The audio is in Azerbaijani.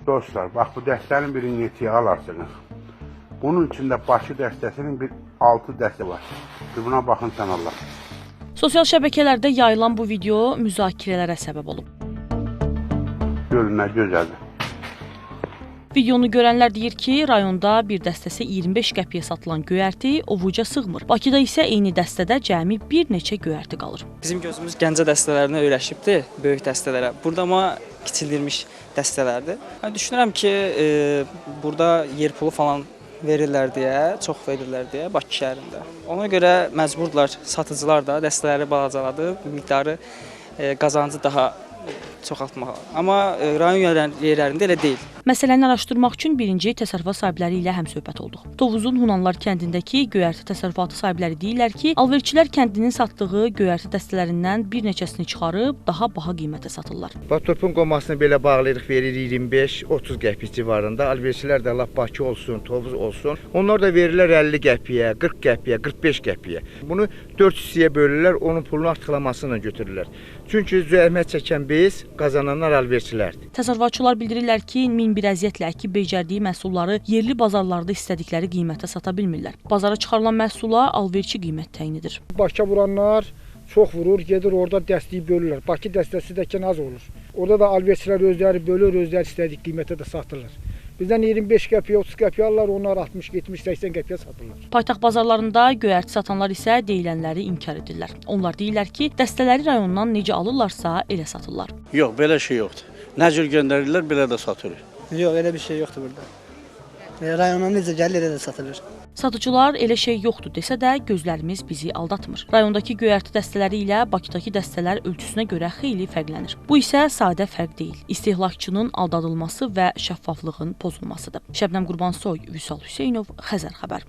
Dostlar, bax bu dəstənin bir netiyə alarsınız. Bunun içində Bakı dəstəsinin bir 6 dəstə var. Bir buna baxın sən Allah. Sosial şəbəkələrdə yayılan bu video müzakirələrə səbəb olub. Görün nə gözəldir. Videonu görənlər deyir ki, rayonda bir dəstəsi 25 qəpiyə satılan göyərti ovuca sığmır. Bakıda isə eyni dəstədə cəmi bir neçə göyərti qalır. Bizim gözümüz Gəncə dəstələrinə öyrəşibdir, böyük dəstələrə. Burada amma kiçildilmiş dəstələrdir. Mən düşünürəm ki, burada yer pulu falan verirlər deyə, çox verirlər deyə Bakı şəhərində. Ona görə məcburdular satıcılar da dəstələri balacaladıb, miqdarı qazancı daha çoxaltmağa. Amma rayon yerlərində elə deyil. Məsələni araşdırmaq üçün birinci təsərrüfat sahibləri ilə həmsöhbət olduq. Tovuzun Hunanlar kəndindəki göyərti təsərrüfatı sahibləri deyirlər ki, alverçilər kəndinin satdığı göyərti dəstələrindən bir neçəsini çıxarıb daha baha qiymətə satırlar. Turpun qomasını belə bağlayırıq, verir 25-30 qəpik civarında. Alverçilər də lap Bakı olsun, Tovuz olsun. Onlar da verirlər 50 qəpiyə, 40 qəpiyə, 45 qəpiyə. Bunu 4 hissəyə bölürlər, onun pulunu artıqlamasıyla götürürlər. Çünki zəhmət çəkən biz, qazananlar alverçilərdir. Təsərrüfatçılar bildirirlər ki, min bir əziyyətlə əkib becərdiyi məhsulları yerli bazarlarda istədikləri qiymətə sata bilmirlər. Bazara çıxarılan məhsula alverçi qiymət təyin edir. Bakıya vuranlar çox vurur, gedir orada dəstəyi bölürlər. Bakı dəstəsi də az olur. Orada da alverçilər özləri bölür, özləri istədik qiymətə də satırlar. Bizdən 25 qəpiyə, 30 qəpiyə alırlar, onlar 60, 70, 80 qəpiyə satırlar. Paytaxt bazarlarında göyərti satanlar isə deyilənləri inkar edirlər. Onlar deyirlər ki, dəstələri rayondan necə alırlarsa elə satırlar. Yox, belə şey yoxdur. Nə cür göndərirlər, belə də satılır. Yox, elə bir şey yoxdur burada. Rayondan necə gəlir, elə də satılır. Satıcılar elə şey yoxdur desə də gözlərimiz bizi aldatmır. Rayondakı göyərti dəstələri ilə Bakıdakı dəstələr ölçüsünə görə xeyli fərqlənir. Bu isə sadə fərq deyil. İstehlakçının aldadılması və şəffaflığın pozulmasıdır. Şəbnəm Qurbansoy, Vüsal Hüseynov, Xəzər xəbər.